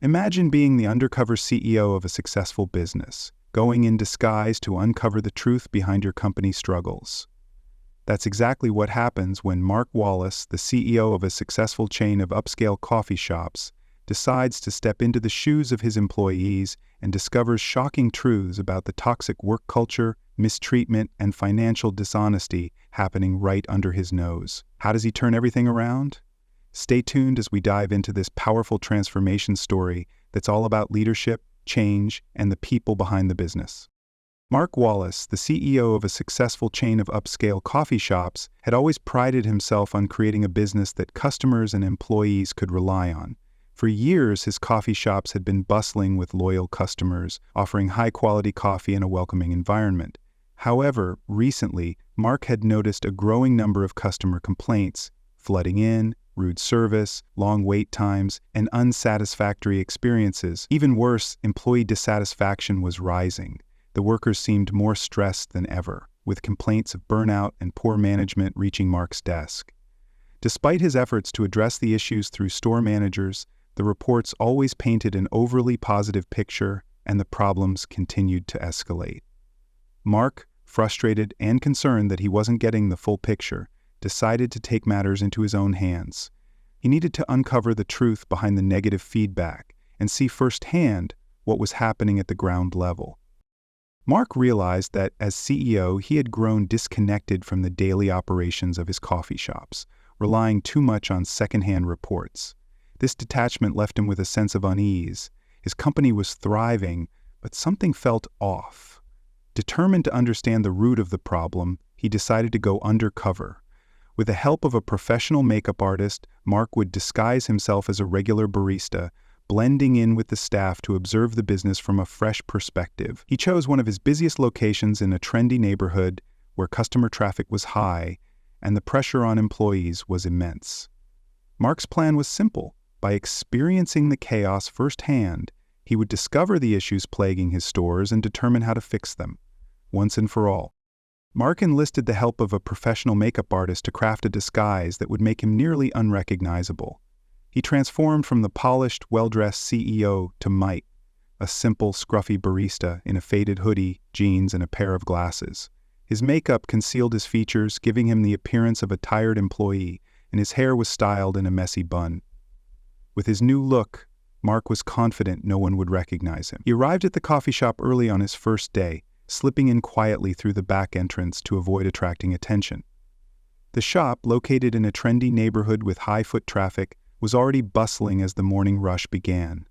Imagine being the undercover CEO of a successful business, going in disguise to uncover the truth behind your company's struggles. That's exactly what happens when Mark Wallace, the CEO of a successful chain of upscale coffee shops, decides to step into the shoes of his employees and discovers shocking truths about the toxic work culture, mistreatment, and financial dishonesty happening right under his nose. How does he turn everything around? Stay tuned as we dive into this powerful transformation story that's all about leadership, change, and the people behind the business. Mark Wallace, the CEO of a successful chain of upscale coffee shops, had always prided himself on creating a business that customers and employees could rely on. For years, his coffee shops had been bustling with loyal customers, offering high-quality coffee in a welcoming environment. However, recently, Mark had noticed a growing number of customer complaints, flooding in, rude service, long wait times, and unsatisfactory experiences. Even worse, employee dissatisfaction was rising. The workers seemed more stressed than ever, with complaints of burnout and poor management reaching Mark's desk. Despite his efforts to address the issues through store managers, the reports always painted an overly positive picture, and the problems continued to escalate. Mark, frustrated and concerned that he wasn't getting the full picture, decided to take matters into his own hands. He needed to uncover the truth behind the negative feedback and see firsthand what was happening at the ground level. Mark realized that, as CEO, he had grown disconnected from the daily operations of his coffee shops, relying too much on secondhand reports. This detachment left him with a sense of unease. His company was thriving, but something felt off. Determined to understand the root of the problem, he decided to go undercover. With the help of a professional makeup artist, Mark would disguise himself as a regular barista, blending in with the staff to observe the business from a fresh perspective. He chose one of his busiest locations in a trendy neighborhood where customer traffic was high and the pressure on employees was immense. Mark's plan was simple. By experiencing the chaos firsthand, he would discover the issues plaguing his stores and determine how to fix them, once and for all. Mark enlisted the help of a professional makeup artist to craft a disguise that would make him nearly unrecognizable. He transformed from the polished, well-dressed CEO to Mike, a simple, scruffy barista in a faded hoodie, jeans, and a pair of glasses. His makeup concealed his features, giving him the appearance of a tired employee, and his hair was styled in a messy bun. With his new look, Mark was confident no one would recognize him. He arrived at the coffee shop early on his first day, slipping in quietly through the back entrance to avoid attracting attention. The shop, located in a trendy neighborhood with high foot traffic, was already bustling as the morning rush began.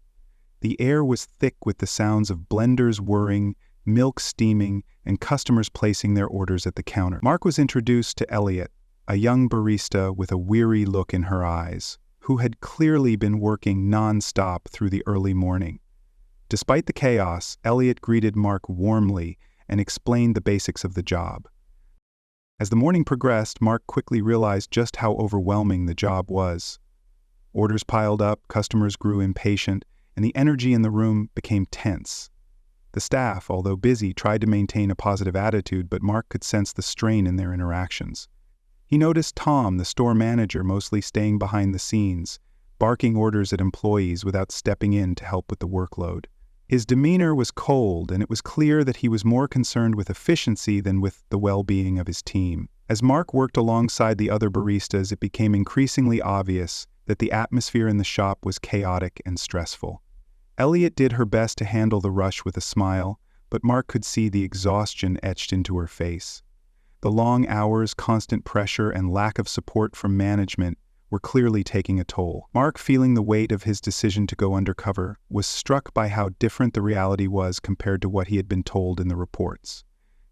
The air was thick with the sounds of blenders whirring, milk steaming, and customers placing their orders at the counter. Mark was introduced to Elliot, a young barista with a weary look in her eyes, who had clearly been working non-stop through the early morning. Despite the chaos, Elliot greeted Mark warmly and explained the basics of the job. As the morning progressed, Mark quickly realized just how overwhelming the job was. Orders piled up, customers grew impatient, and the energy in the room became tense. The staff, although busy, tried to maintain a positive attitude, but Mark could sense the strain in their interactions. He noticed Tom, the store manager, mostly staying behind the scenes, barking orders at employees without stepping in to help with the workload. His demeanor was cold, and it was clear that he was more concerned with efficiency than with the well-being of his team. As Mark worked alongside the other baristas, it became increasingly obvious that the atmosphere in the shop was chaotic and stressful. Elliot did her best to handle the rush with a smile, but Mark could see the exhaustion etched into her face. The long hours, constant pressure, and lack of support from management were clearly taking a toll. Mark, feeling the weight of his decision to go undercover, was struck by how different the reality was compared to what he had been told in the reports.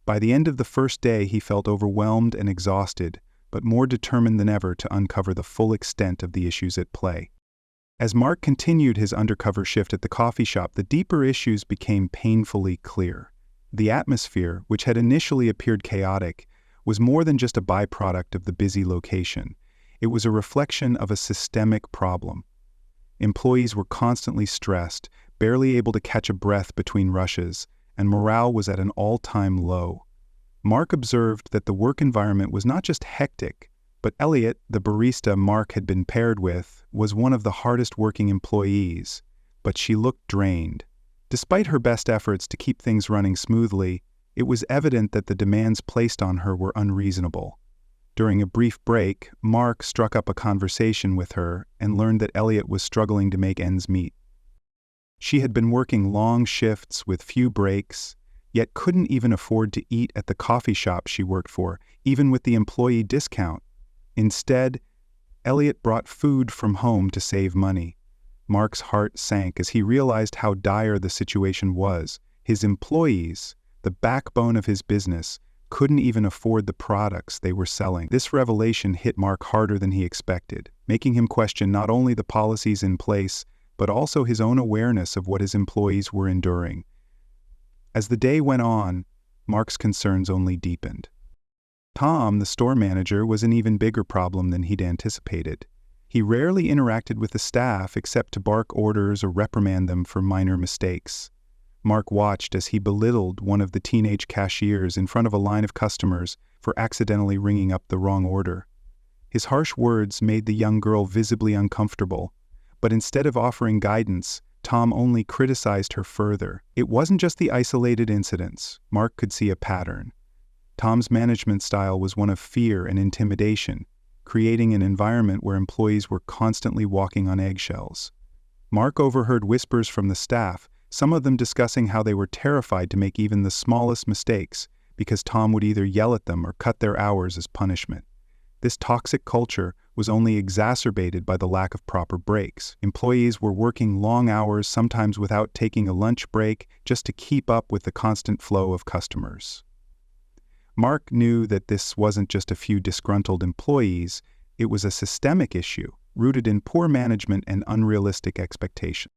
By the end of the first day, he felt overwhelmed and exhausted, but more determined than ever to uncover the full extent of the issues at play. As Mark continued his undercover shift at the coffee shop, the deeper issues became painfully clear. The atmosphere, which had initially appeared chaotic, was more than just a byproduct of the busy location. It was a reflection of a systemic problem. Employees were constantly stressed, barely able to catch a breath between rushes, and morale was at an all-time low. Mark observed that the work environment was not just hectic, but Elliot, the barista Mark had been paired with, was one of the hardest working employees. but she looked drained. Despite her best efforts to keep things running smoothly, it was evident that the demands placed on her were unreasonable. During a brief break, Mark struck up a conversation with her and learned that Elliot was struggling to make ends meet. She had been working long shifts with few breaks, yet couldn't even afford to eat at the coffee shop she worked for, even with the employee discount. Instead, Elliot brought food from home to save money. Mark's heart sank as he realized how dire the situation was. His employees, the backbone of his business, couldn't even afford the products they were selling. This revelation hit Mark harder than he expected, making him question not only the policies in place, but also his own awareness of what his employees were enduring. As the day went on, Mark's concerns only deepened. Tom, the store manager, was an even bigger problem than he'd anticipated. He rarely interacted with the staff except to bark orders or reprimand them for minor mistakes. Mark watched as he belittled one of the teenage cashiers in front of a line of customers for accidentally ringing up the wrong order. His harsh words made the young girl visibly uncomfortable, but instead of offering guidance, Tom only criticized her further. It wasn't just the isolated incidents. Mark could see a pattern. Tom's management style was one of fear and intimidation, creating an environment where employees were constantly walking on eggshells. Mark overheard whispers from the staff, some of them discussing how they were terrified to make even the smallest mistakes because Tom would either yell at them or cut their hours as punishment. This toxic culture was only exacerbated by the lack of proper breaks. Employees were working long hours, sometimes without taking a lunch break, just to keep up with the constant flow of customers. Mark knew that this wasn't just a few disgruntled employees, it was a systemic issue, rooted in poor management and unrealistic expectations.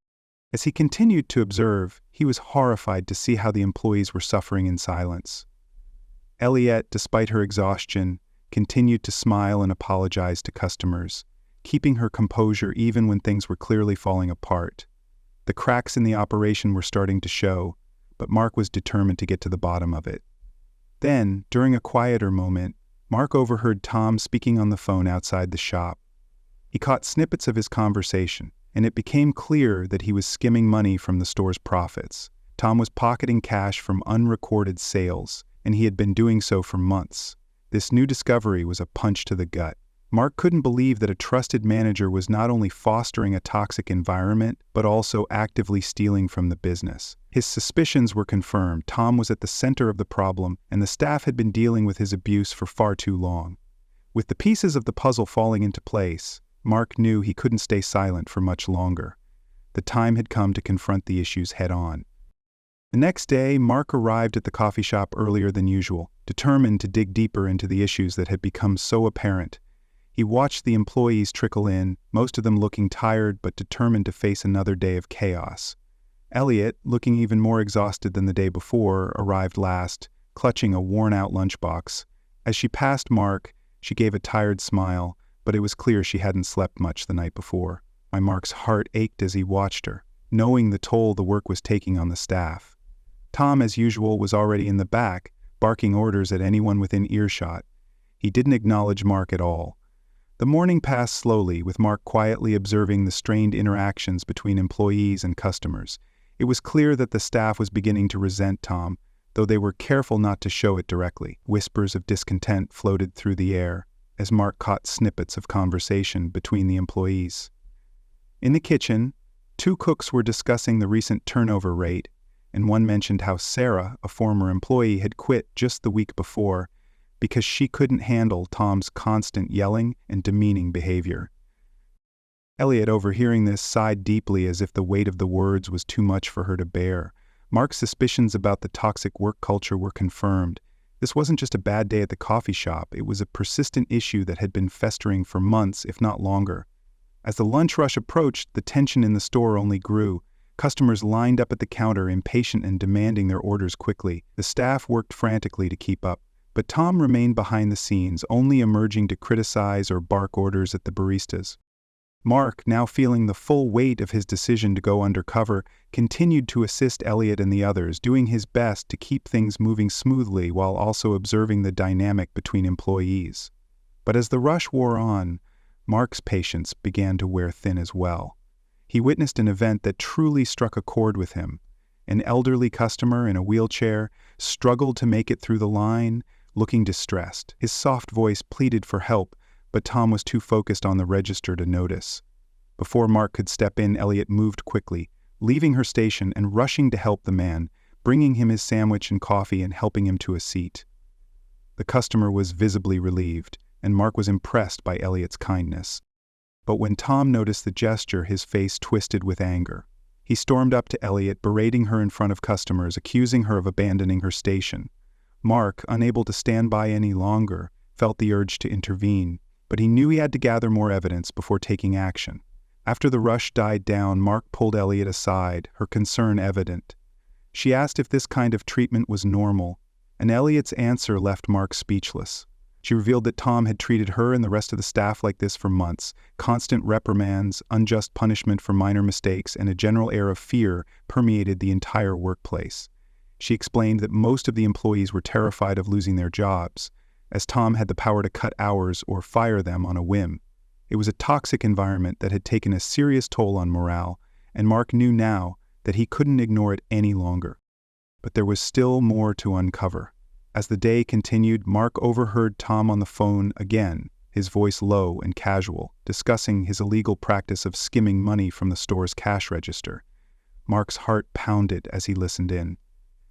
As he continued to observe, he was horrified to see how the employees were suffering in silence. Elliot, despite her exhaustion, continued to smile and apologize to customers, keeping her composure even when things were clearly falling apart. The cracks in the operation were starting to show, but Mark was determined to get to the bottom of it. Then, during a quieter moment, Mark overheard Tom speaking on the phone outside the shop. He caught snippets of his conversation, and it became clear that he was skimming money from the store's profits. Tom was pocketing cash from unrecorded sales, and he had been doing so for months. This new discovery was a punch to the gut. Mark couldn't believe that a trusted manager was not only fostering a toxic environment, but also actively stealing from the business. His suspicions were confirmed. Tom was at the center of the problem, and the staff had been dealing with his abuse for far too long. With the pieces of the puzzle falling into place, Mark knew he couldn't stay silent for much longer. The time had come to confront the issues head-on. The next day, Mark arrived at the coffee shop earlier than usual, determined to dig deeper into the issues that had become so apparent. He watched the employees trickle in, most of them looking tired but determined to face another day of chaos. Elliot, looking even more exhausted than the day before, arrived last, clutching a worn-out lunchbox. As she passed Mark, she gave a tired smile, but it was clear she hadn't slept much the night before. Mark's heart ached as he watched her, knowing the toll the work was taking on the staff. Tom, as usual, was already in the back, barking orders at anyone within earshot. He didn't acknowledge Mark at all. The morning passed slowly, with Mark quietly observing the strained interactions between employees and customers. It was clear that the staff was beginning to resent Tom, though they were careful not to show it directly. Whispers of discontent floated through the air as Mark caught snippets of conversation between the employees. In the kitchen, two cooks were discussing the recent turnover rate, and one mentioned how Sarah, a former employee, had quit just the week before because she couldn't handle Tom's constant yelling and demeaning behavior. Elliot, overhearing this, sighed deeply as if the weight of the words was too much for her to bear. Mark's suspicions about the toxic work culture were confirmed. This wasn't just a bad day at the coffee shop, it was a persistent issue that had been festering for months, if not longer. As the lunch rush approached, the tension in the store only grew. Customers lined up at the counter, impatient and demanding their orders quickly. The staff worked frantically to keep up, but Tom remained behind the scenes, only emerging to criticize or bark orders at the baristas. Mark, now feeling the full weight of his decision to go undercover, continued to assist Elliot and the others, doing his best to keep things moving smoothly while also observing the dynamic between employees. But as the rush wore on, Mark's patience began to wear thin as well. He witnessed an event that truly struck a chord with him. An elderly customer in a wheelchair struggled to make it through the line, looking distressed. His soft voice pleaded for help, but Tom was too focused on the register to notice. Before Mark could step in, Elliot moved quickly, leaving her station and rushing to help the man, bringing him his sandwich and coffee and helping him to a seat. The customer was visibly relieved, and Mark was impressed by Elliot's kindness. But when Tom noticed the gesture, his face twisted with anger. He stormed up to Elliot, berating her in front of customers, accusing her of abandoning her station. Mark, unable to stand by any longer, felt the urge to intervene, but he knew he had to gather more evidence before taking action. After the rush died down, Mark pulled Elliot aside, her concern evident. She asked if this kind of treatment was normal, and Elliot's answer left Mark speechless. She revealed that Tom had treated her and the rest of the staff like this for months. Constant reprimands, unjust punishment for minor mistakes, and a general air of fear permeated the entire workplace. She explained that most of the employees were terrified of losing their jobs, as Tom had the power to cut hours or fire them on a whim. It was a toxic environment that had taken a serious toll on morale, and Mark knew now that he couldn't ignore it any longer. But there was still more to uncover. As the day continued, Mark overheard Tom on the phone again, his voice low and casual, discussing his illegal practice of skimming money from the store's cash register. Mark's heart pounded as he listened in.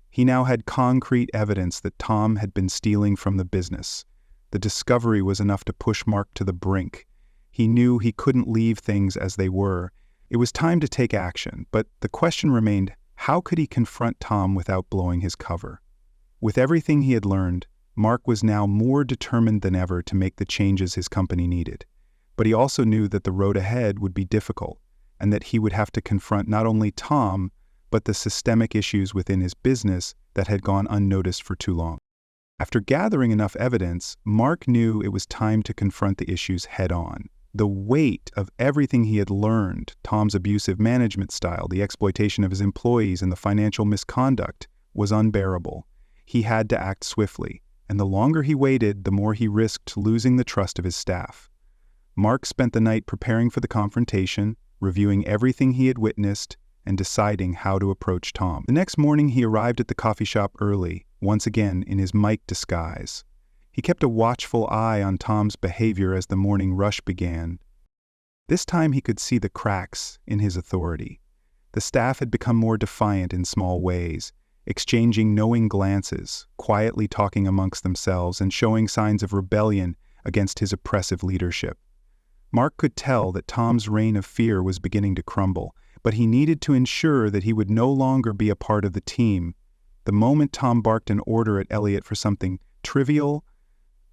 He now had concrete evidence that Tom had been stealing from the business. The discovery was enough to push Mark to the brink. He knew he couldn't leave things as they were. It was time to take action, but the question remained, how could he confront Tom without blowing his cover? With everything he had learned, Mark was now more determined than ever to make the changes his company needed. But he also knew that the road ahead would be difficult, and that he would have to confront not only Tom, but the systemic issues within his business that had gone unnoticed for too long. After gathering enough evidence, Mark knew it was time to confront the issues head-on. The weight of everything he had learned, Tom's abusive management style, the exploitation of his employees, and the financial misconduct, was unbearable. He had to act swiftly, and the longer he waited, the more he risked losing the trust of his staff. Mark spent the night preparing for the confrontation, reviewing everything he had witnessed, and deciding how to approach Tom. The next morning, he arrived at the coffee shop early, once again in his Mike disguise. He kept a watchful eye on Tom's behavior as the morning rush began. This time he could see the cracks in his authority. The staff had become more defiant in small ways, exchanging knowing glances, quietly talking amongst themselves, and showing signs of rebellion against his oppressive leadership. Mark could tell that Tom's reign of fear was beginning to crumble, but he needed to ensure that he would no longer be a part of the team. The moment Tom barked an order at Elliot for something trivial,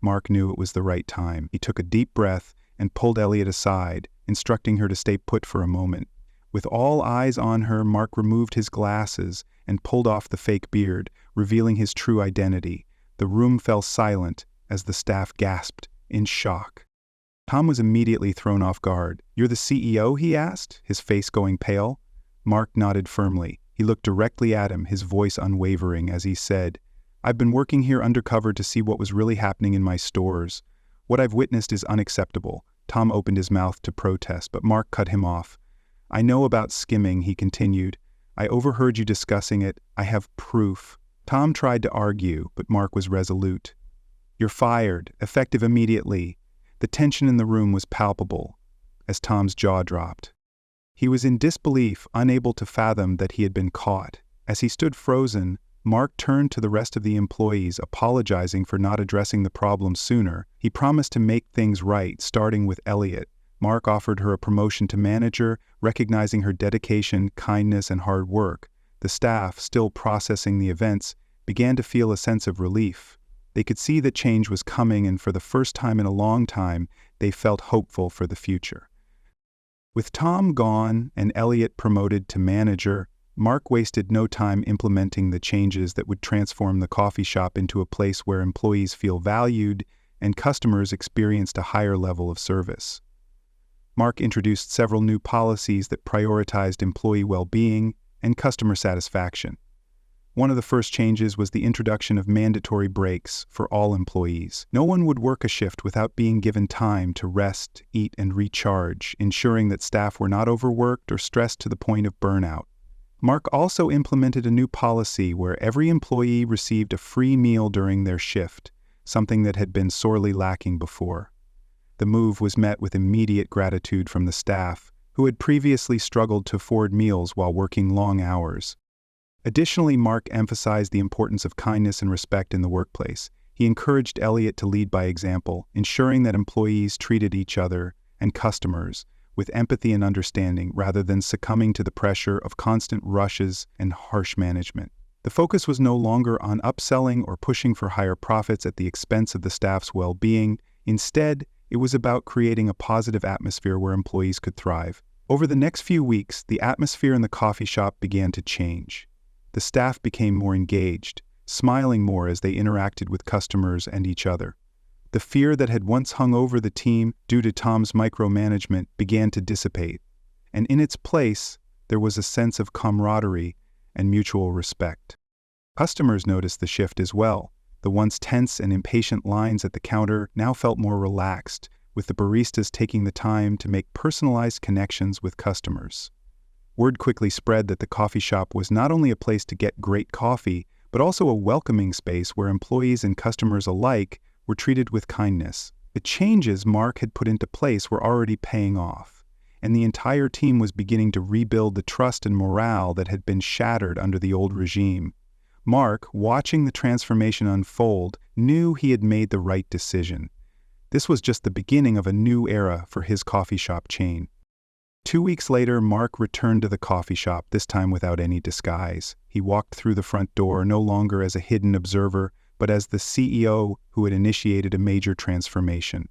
Mark knew it was the right time. He took a deep breath and pulled Elliot aside, instructing her to stay put for a moment. With all eyes on her, Mark removed his glasses and pulled off the fake beard, revealing his true identity. The room fell silent as the staff gasped in shock. Tom was immediately thrown off guard. "You're the CEO?" he asked, his face going pale. Mark nodded firmly. He looked directly at him, his voice unwavering, as he said, "I've been working here undercover to see what was really happening in my stores. What I've witnessed is unacceptable." Tom opened his mouth to protest, but Mark cut him off. "I know about skimming," he continued. "I overheard you discussing it. I have proof." Tom tried to argue, but Mark was resolute. "You're fired, effective immediately." The tension in the room was palpable as Tom's jaw dropped. He was in disbelief, unable to fathom that he had been caught. As he stood frozen, Mark turned to the rest of the employees, apologizing for not addressing the problem sooner. He promised to make things right, starting with Elliot. Mark offered her a promotion to manager, recognizing her dedication, kindness, and hard work. The staff, still processing the events, began to feel a sense of relief. They could see that change was coming, and for the first time in a long time, they felt hopeful for the future. With Tom gone and Elliot promoted to manager, Mark wasted no time implementing the changes that would transform the coffee shop into a place where employees feel valued and customers experienced a higher level of service. Mark introduced several new policies that prioritized employee well-being and customer satisfaction. One of the first changes was the introduction of mandatory breaks for all employees. No one would work a shift without being given time to rest, eat, and recharge, ensuring that staff were not overworked or stressed to the point of burnout. Mark also implemented a new policy where every employee received a free meal during their shift, something that had been sorely lacking before. The move was met with immediate gratitude from the staff, who had previously struggled to afford meals while working long hours. Additionally, Mark emphasized the importance of kindness and respect in the workplace. He encouraged Elliot to lead by example, ensuring that employees treated each other and customers with empathy and understanding rather than succumbing to the pressure of constant rushes and harsh management. The focus was no longer on upselling or pushing for higher profits at the expense of the staff's well-being. Instead, it was about creating a positive atmosphere where employees could thrive. Over the next few weeks, the atmosphere in the coffee shop began to change. The staff became more engaged, smiling more as they interacted with customers and each other. The fear that had once hung over the team due to Tom's micromanagement began to dissipate, and in its place, there was a sense of camaraderie and mutual respect. Customers noticed the shift as well. The once tense and impatient lines at the counter now felt more relaxed, with the baristas taking the time to make personalized connections with customers. Word quickly spread that the coffee shop was not only a place to get great coffee, but also a welcoming space where employees and customers alike were treated with kindness. The changes Mark had put into place were already paying off, and the entire team was beginning to rebuild the trust and morale that had been shattered under the old regime. Mark, watching the transformation unfold, knew he had made the right decision. This was just the beginning of a new era for his coffee shop chain. 2 weeks later, Mark returned to the coffee shop, this time without any disguise. He walked through the front door no longer as a hidden observer, but as the CEO who had initiated a major transformation.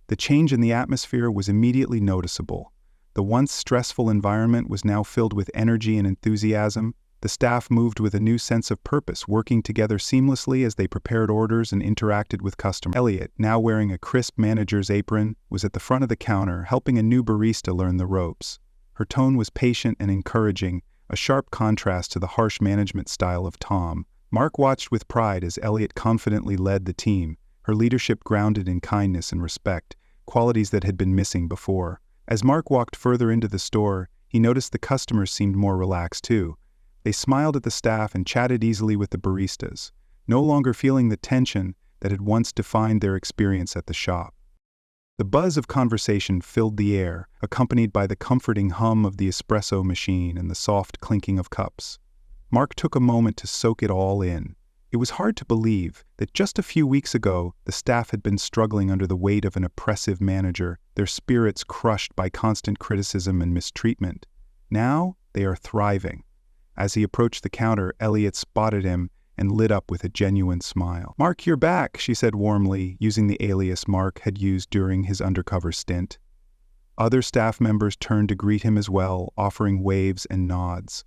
The change in the atmosphere was immediately noticeable. The once stressful environment was now filled with energy and enthusiasm. The staff moved with a new sense of purpose, working together seamlessly as they prepared orders and interacted with customers. Elliot, now wearing a crisp manager's apron, was at the front of the counter, helping a new barista learn the ropes. Her tone was patient and encouraging, a sharp contrast to the harsh management style of Tom. Mark watched with pride as Elliot confidently led the team, her leadership grounded in kindness and respect, qualities that had been missing before. As Mark walked further into the store, he noticed the customers seemed more relaxed too. They smiled at the staff and chatted easily with the baristas, no longer feeling the tension that had once defined their experience at the shop. The buzz of conversation filled the air, accompanied by the comforting hum of the espresso machine and the soft clinking of cups. Mark took a moment to soak it all in. It was hard to believe that just a few weeks ago, the staff had been struggling under the weight of an oppressive manager, their spirits crushed by constant criticism and mistreatment. Now, they are thriving. As he approached the counter, Elliot spotted him and lit up with a genuine smile. "Mark, you're back," she said warmly, using the alias Mark had used during his undercover stint. Other staff members turned to greet him as well, offering waves and nods.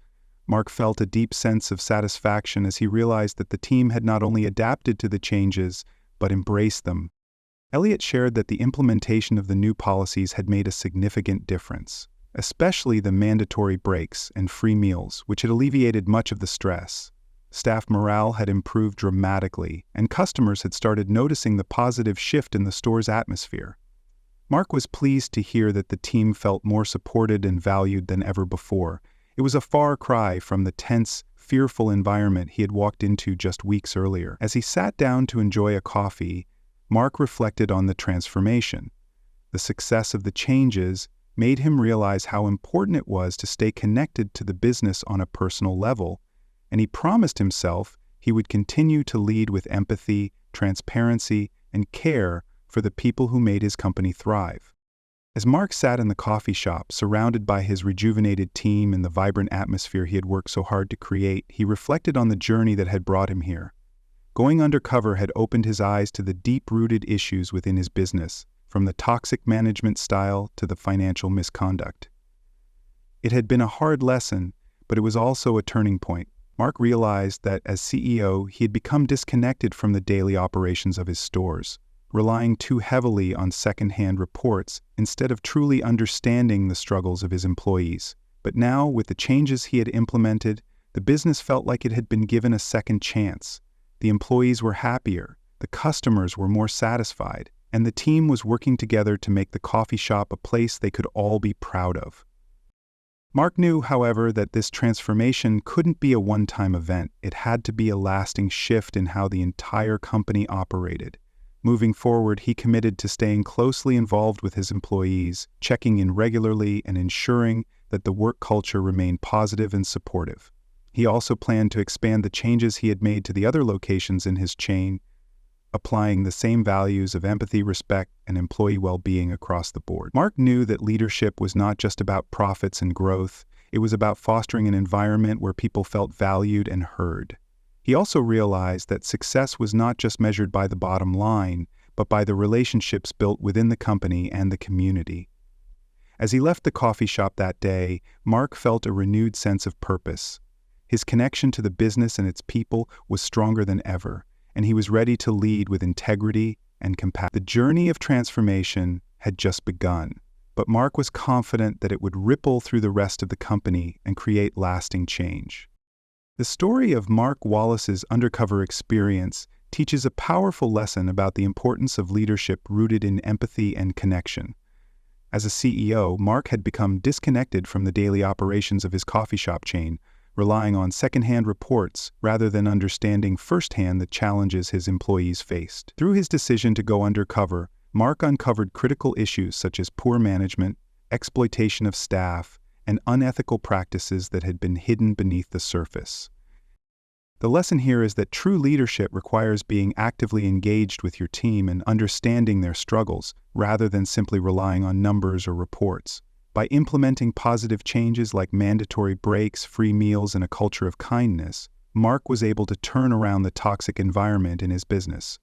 Mark felt a deep sense of satisfaction as he realized that the team had not only adapted to the changes, but embraced them. Elliot shared that the implementation of the new policies had made a significant difference, especially the mandatory breaks and free meals, which had alleviated much of the stress. Staff morale had improved dramatically, and customers had started noticing the positive shift in the store's atmosphere. Mark was pleased to hear that the team felt more supported and valued than ever before. It was a far cry from the tense, fearful environment he had walked into just weeks earlier. As he sat down to enjoy a coffee, Mark reflected on the transformation. The success of the changes made him realize how important it was to stay connected to the business on a personal level, and he promised himself he would continue to lead with empathy, transparency, and care for the people who made his company thrive. As Mark sat in the coffee shop, surrounded by his rejuvenated team and the vibrant atmosphere he had worked so hard to create, he reflected on the journey that had brought him here. Going undercover had opened his eyes to the deep-rooted issues within his business, from the toxic management style to the financial misconduct. It had been a hard lesson, but it was also a turning point. Mark realized that as CEO, he had become disconnected from the daily operations of his stores, relying too heavily on second-hand reports instead of truly understanding the struggles of his employees. But now, with the changes he had implemented, The business felt like it had been given a second chance. The employees were happier, the customers were more satisfied, and the team was working together to make the coffee shop a place they could all be proud of. Mark knew, however, that this transformation couldn't be a one-time event. It had to be a lasting shift in how the entire company operated. Moving forward, he committed to staying closely involved with his employees, checking in regularly and ensuring that the work culture remained positive and supportive. He also planned to expand the changes he had made to the other locations in his chain, applying the same values of empathy, respect, and employee well-being across the board. Mark knew that leadership was not just about profits and growth. It was about fostering an environment where people felt valued and heard. He also realized that success was not just measured by the bottom line, but by the relationships built within the company and the community. As he left the coffee shop that day, Mark felt a renewed sense of purpose. His connection to the business and its people was stronger than ever, and he was ready to lead with integrity and compassion. The journey of transformation had just begun, but Mark was confident that it would ripple through the rest of the company and create lasting change. The story of Mark Wallace's undercover experience teaches a powerful lesson about the importance of leadership rooted in empathy and connection. As a CEO, Mark had become disconnected from the daily operations of his coffee shop chain, relying on second-hand reports rather than understanding firsthand the challenges his employees faced. Through his decision to go undercover, Mark uncovered critical issues such as poor management, exploitation of staff, and unethical practices that had been hidden beneath the surface. The lesson here is that true leadership requires being actively engaged with your team and understanding their struggles, rather than simply relying on numbers or reports. By implementing positive changes like mandatory breaks, free meals, and a culture of kindness, Mark was able to turn around the toxic environment in his business.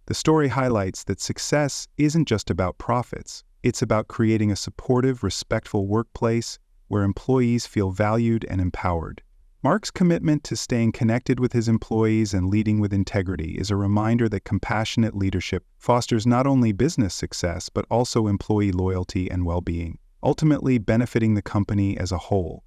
The story highlights that success isn't just about profits. It's about creating a supportive, respectful workplace where employees feel valued and empowered. Mark's commitment to staying connected with his employees and leading with integrity is a reminder that compassionate leadership fosters not only business success but also employee loyalty and well-being, ultimately benefiting the company as a whole.